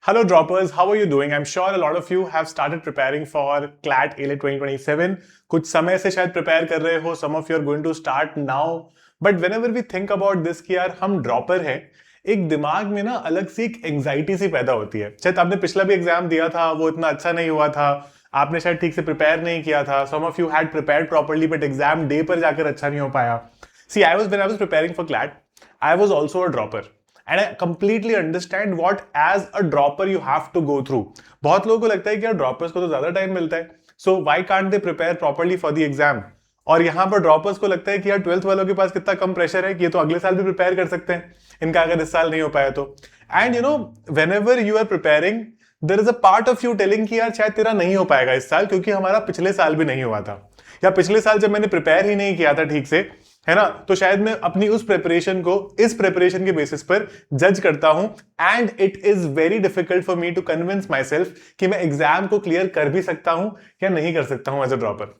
Hello droppers, how are you doing? I'm sure a lot of you have started preparing for CLAT A-Let 2027. कुछ समय से शायद prepare कर रहे हो. Some of you are going to start now. But whenever we think about this कि यार हम ड्रॉपर हैं, एक दिमाग में ना अलग सी एक एंग्जाइटी सी पैदा होती है. शायद आपने पिछला भी एग्जाम दिया था, वो इतना अच्छा नहीं हुआ था, आपने शायद ठीक से प्रिपेयर नहीं किया था. Some of you had prepared properly but exam day पर जाकर अच्छा नहीं हो पाया. See, when I was preparing for CLAT, I was also a dropper. And I completely understand what as a dropper you have to go through. बहुत लोगों को लगता है कि यार ड्रॉपर्स को तो ज्यादा टाइम मिलता है, so why can't they prepare properly for the exam? और यहाँ पर ड्रॉपर्स को लगता है कि यार 12th वालों के पास कितना कम प्रेशर है कि ये तो अगले साल भी प्रिपेयर कर सकते हैं, इनका अगर इस साल नहीं हो पाया तो. And you know, whenever you are preparing, there is a part of you telling कि यार शायद तेरा नहीं हो पाएगा इस साल, क्योंकि हमारा पिछले साल भी नहीं हुआ था, या पिछले साल जब मैंने प्रिपेयर ही नहीं किया था ठीक से, है ना, तो शायद मैं अपनी उस प्रिपरेशन को इस प्रिपरेशन के बेसिस पर जज करता हूं. And it is very difficult for me to convince myself कि मैं एग्जाम को क्लियर कर भी सकता हूं या नहीं कर सकता हूं एज अ ड्रॉपर.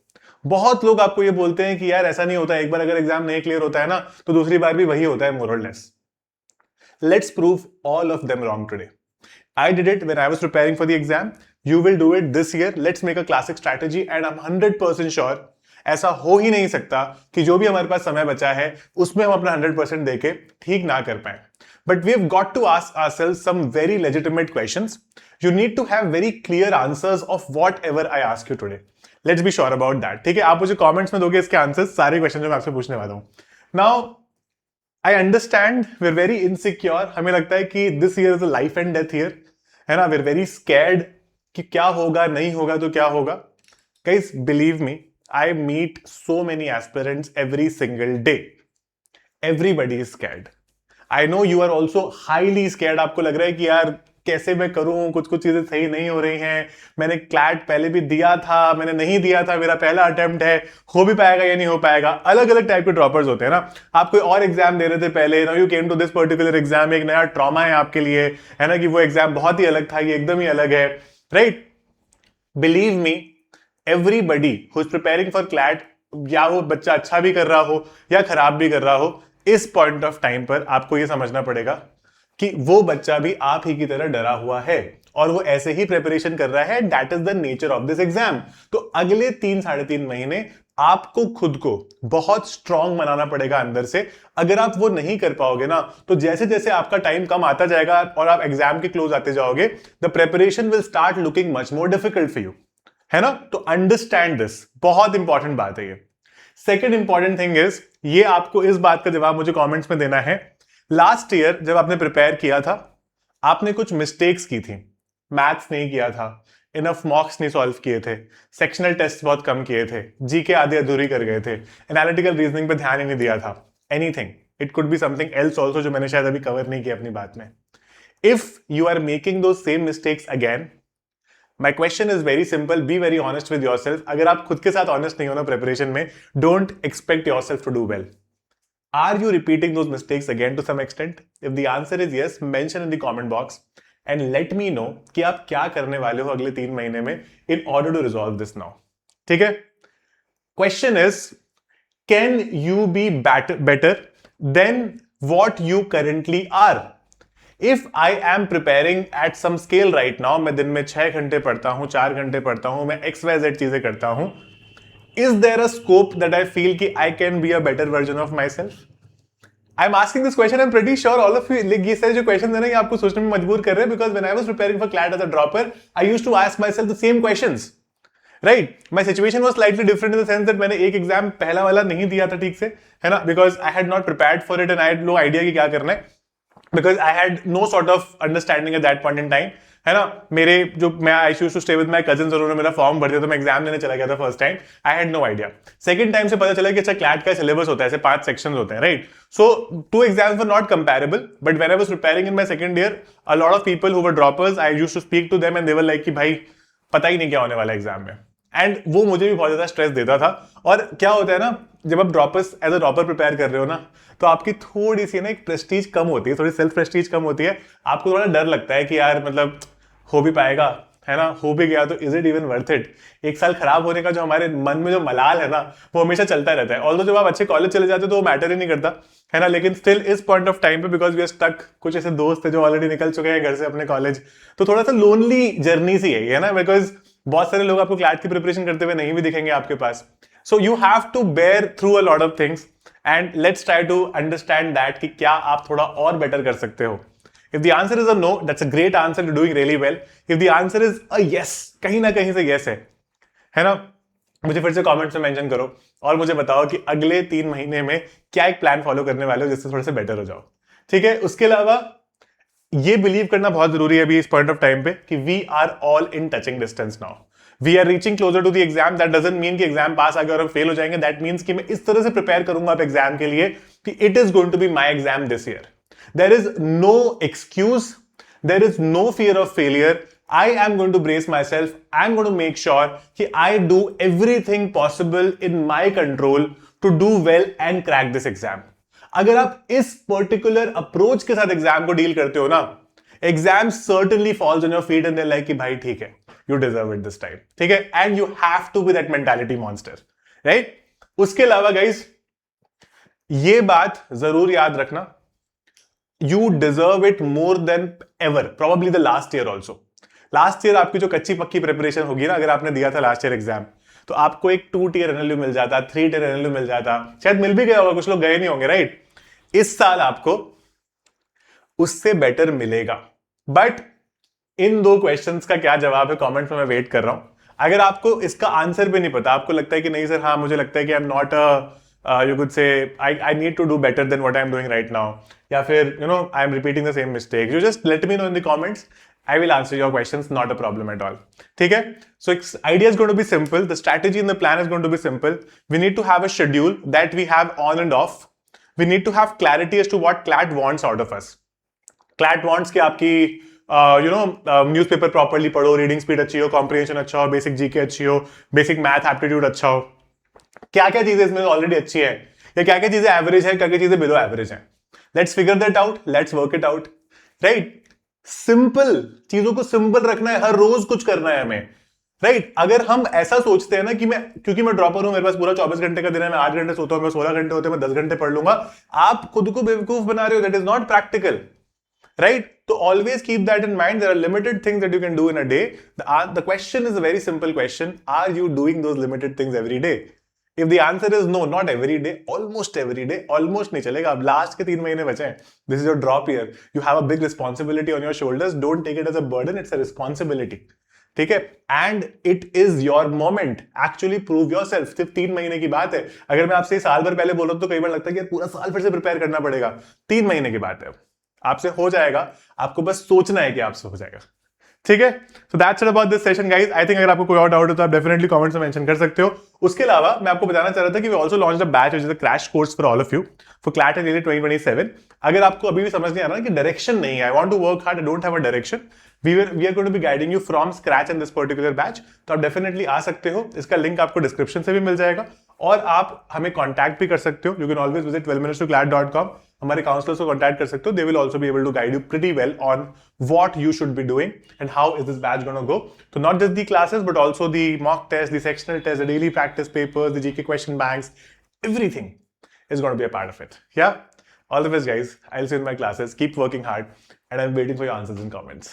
बहुत लोग आपको ये बोलते हैं कि यार ऐसा नहीं होता, एक बार अगर एग्जाम नहीं क्लियर होता है ना तो दूसरी बार भी वही होता है, मोर और less. Let's prove all of them wrong today. I did it when I was preparing for the exam. You will do it this year. Let's make a classic strategy and I'm 100% sure ऐसा हो ही नहीं सकता कि जो भी हमारे पास समय बचा है उसमें हम अपना 100% देके ठीक ना कर पाए. But we've got to ask ourselves some very legitimate questions. You need to have very clear answers of whatever I ask you today. Let's be sure about that. ठीक है, आप मुझे comments में दोगे इसके आंसर्स, सारे क्वेश्चन जो मैं आपसे पूछने वाला हूं. Now, I understand we're very insecure. हमें लगता है कि this year is a life and death year. है ना, we're very scared कि क्या होगा, नहीं होगा तो क्या होगा. Guys, believe me, I meet so many aspirants every single day. Everybody is scared. I know you are also highly scared. आपको लग रहा है कि यार कैसे मैं करूं, कुछ कुछ चीजें सही नहीं हो रही हैं, मैंने क्लैट पहले भी दिया था, मैंने नहीं दिया था, मेरा पहला अटेम्प्ट है, हो भी पाएगा या नहीं हो पाएगा. अलग अलग टाइप के ड्रॉपर्स होते हैं ना. आप कोई और एग्जाम दे रहे थे पहले, now you came to this particular exam, एक नया ट्रॉमा है आपके लिए, है ना, कि वो एग्जाम बहुत ही अलग था, ये एकदम ही अलग है, right. Believe me, everybody who is preparing for CLAT, या वो बच्चा अच्छा भी कर रहा हो या खराब भी कर रहा हो, इस पॉइंट ऑफ टाइम पर आपको ये समझना पड़ेगा कि वो बच्चा भी आप ही की तरह डरा हुआ है और वो ऐसे ही प्रिपरेशन कर रहा है. That is the nature of this exam. तो अगले 3-3.5 महीने आपको खुद को बहुत स्ट्रांग बनाना पड़ेगा अंदर से. अगर आप वो नहीं कर पाओगे ना, तो जैसे जैसे आपका टाइम कम आता जाएगा और आप एग्जाम के क्लोज आते जाओगे, the preparation will start looking much more difficult for you, है ना. तो अंडरस्टैंड दिस, बहुत इंपॉर्टेंट बात है ये. सेकेंड इंपॉर्टेंट थिंग इज, ये आपको इस बात का जवाब मुझे कमेंट्स में देना है. लास्ट ईयर जब आपने प्रिपेयर किया था, आपने कुछ मिस्टेक्स की थी. मैथ्स नहीं किया था, इनफ मॉक्स नहीं सॉल्व किए थे, सेक्शनल टेस्ट बहुत कम किए थे, जीके आधी अधूरी कर गए थे, एनालिटिकल रीजनिंग पे ध्यान ही नहीं दिया था. Anything, it could be something else also जो मैंने शायद अभी कवर नहीं किया अपनी बात में. इफ यू आर मेकिंग दो same mistakes again, my question is very simple, be very honest with yourself. अगर आप खुद के साथ ऑनेस्ट नहीं हो ना प्रिपरेशन में, don't expect yourself to do well. Are you repeating those mistakes again to some extent? If the answer is yes, mention in the comment box and let me know कि आप क्या करने वाले हो अगले 3 महीने में in order to resolve this now. ठीक है? Question is, can you be better than what you currently are? If I am preparing at some scale right now, मैं दिन में 6 घंटे पढ़ता हूं, 4 घंटे पढ़ता हूं, मैं XYZ चीजें करता हूं, is there a scope that I feel कि I can be a better version of myself? I'm asking this question. I'm pretty sure all of you, ये सारे जो questions हैं ना, ये आपको सोचने में मजबूर कर रहे हैं, because when I was preparing for CLAT as a dropper, I used to ask myself the same questions. Right? My situation was slightly different in the sense that मैंने एक एग्जाम पहला वाला नहीं दिया था ठीक से, है ना, because I had not prepared for it and I had no idea कि क्या करना है, because I had no sort of understanding at that point in time. है ना, मेरे जो मैं I used to stay with my cousins, उन्होंने मेरा फॉर्म भर दिया तो मैं एग्जाम देने चला गया था first time. I had no idea. Second time से पता चला कि अच्छा क्लैट का सिलेबस होता है, ऐसे 5 सेक्शंस होते हैं, right. So 2 exams were not comparable, but when I was preparing in my second year, a lot of people who were droppers, I used to speak to them and they were like कि भाई पता ही नहीं क्या होने वाला exam में. And वो मुझे भी बहुत ज्यादा स्ट्रेस देता था. और क्या होता है ना, जब आप droppers as a dropper prepare कर रहे हो ना, तो आपकी थोड़ी सी ना एक प्रेस्टीज कम होती है, थोड़ी सेल्फ प्रेस्टीज कम होती है, आपको थोड़ा डर लगता है कि यार मतलब हो भी पाएगा, है ना, हो भी गया तो is it even worth it? एक साल खराब होने का जो हमारे मन में जो मलाल है ना, वो हमेशा चलता रहता है। ऑल्दो जब आप अच्छे कॉलेज चले जाते हो तो वो मैटर ही नहीं करता, है ना, लेकिन स्टिल इस पॉइंट ऑफ टाइम पे बिकॉज वी आर स्टक, कुछ ऐसे दोस्त है जो ऑलरेडी निकल चुके हैं घर से अपने कॉलेज, तो थोड़ा सा लोनली जर्नी सी है ना, बिकॉज बहुत सारे लोग आपको क्लैट की प्रिपरेशन करते हुए नहीं भी दिखेंगे आपके पास। So you have to bear through a lot of things and let's try to understand that कि क्या आप थोड़ा और बेटर कर सकते हो। If the answer is a no, that's a great answer, you're doing really well. If the answer is a yes, कहीं ना कहीं से yes है ना, मुझे फिर से कमेंट्स में मेंशन करो और मुझे बताओ कि अगले 3 महीने में क्या एक प्लान फॉलो करने वाले हो जिससे थोड़े से बेटर हो जाओ। ठीक है, उसके अलावा ये बिलीव करना बहुत जरूरी है अभी इस पॉइंट ऑफ टाइम पे कि we are all in touching distance now, we are reaching closer to the exam. That doesn't mean कि एग्जाम पास आ गया और हम फेल हो जाएंगे, दैट मीन्स कि मैं इस तरह से प्रिपेयर करूंगा आप एग्जाम के लिए कि it is going to be my exam this year. There is no excuse. There is no fear of failure. I am going to brace myself. I'm going to make sure that I do everything possible in my control to do well and crack this exam. अगर आप इस particular approach के साथ exam को deal करते हो ना, exam certainly falls on your feet and they're like कि भाई ठीक है, you deserve it this time. ठीक है, and you have to be that mentality monster, right? उसके अलावा guys, ये बात जरूर याद रखना, you deserve it more than ever, probably the last year also. Last year आपकी जो कच्ची पक्की प्रिपरेशन होगी ना, अगर आपने दिया था लास्ट ईयर एग्जाम, तो आपको एक 2 टियर एनएलयू मिल जाता, 3 टियर एनएलयू मिल जाता, शायद मिल भी गया होगा, कुछ लोग गए नहीं होंगे, राइट? इस साल आपको उससे बेटर मिलेगा। बट इन 2 क्वेश्चंस का क्या जवाब है कमेंट में मैं वेट कर रहा हूं। अगर आपको इसका आंसर भी नहीं पता, आपको लगता है कि नहीं सर, हाँ मुझे लगता है कि I am not you could say I need to do better than what I'm doing right now, या फिर I'm repeating the same mistakes, you just let me know in the comments. I will answer your questions, not a problem at all. ठीक है, so idea is going to be simple, the strategy and the plan is going to be simple. We need to have a schedule that we have on and off. We need to have clarity as to what CLAT wants out of us. CLAT wants कि आपकी newspaper properly पढ़ो, reading speed अच्छी हो, comprehension अच्छा हो, basic GK अच्छी हो, basic math aptitude अच्छा हो। क्या क्या चीजें इसमें ऑलरेडी अच्छी है, या क्या क्या चीजें एवरेज है, क्या क्या चीजें बिलो एवरेज है। Let's figure that out, let's work it out, right? Simple चीजों को सिंपल रखना है, हर रोज कुछ करना है हमें, राइट? अगर हम ऐसा सोचते हैं ना कि क्योंकि मैं ड्रॉपर हूं, मेरे पास पूरा 24 घंटे का दिन है, मैं 8 घंटे सोता हूं, मैं 16 घंटे होते हैं, मैं 10 घंटे पढ़ लूंगा, आप खुद को बेवकूफ बना रहे हो। That is not practical, right? तो always keep that in mind. There are limited things that you can do in a day. The question is a very simple question. Are you doing those limited things every day? If the answer is no, not every day, almost every day, almost नहीं चलेगा। अब last के 3 महीने बचे हैं, this is your drop year, you have a big responsibility on your shoulders. Don't take it as a burden, it's a responsibility. ठीक है, and it is your moment. Actually prove yourself. सिर्फ 3 महीने की बात है। अगर मैं आपसे साल भर पहले बोल रहा हूं तो कई बार लगता है कि पूरा साल फिर से प्रिपेयर करना पड़ेगा। 3 महीने की बात है, आपसे हो जाएगा, आपको बस सोचना है कि आपसे हो जाएगा। ठीक है, so that's it about this session guys. I think अगर आपको कोई और डाउट हो तो आप डेफिनेटली कमेंट्स में मेंशन कर सकते हो। उसके अलावा मैं आपको बताना चाह रहा था कि we also launched a batch which is a crash course for all of you for CLAT and 2027। अगर आपको अभी भी समझ नहीं आ रहा कि डायरेक्शन नहीं है, I want to work hard, I don't have a direction, we are going to be guiding you from scratch in this particular batch, तो आप डेफिनेटली आ सकते हो। इसका लिंक आपको डिस्क्रिप्शन से भी मिल जाएगा और आप हमें कॉन्टैक्ट भी कर सकते हो। You can always visit 12minutestoclat.com, हमारे काउंसलर्स को कॉन्टैक्ट कर सकते हो। They will also be able to guide you pretty well on what you should be doing and how is this batch going to go. So not just the classes but also the mock test, the sectional test, the daily practice papers, the GK question banks, everything is going to be a part of it. Yeah, all the best guys. I'll see you in my classes. Keep working hard and I'm waiting for your answers in comments.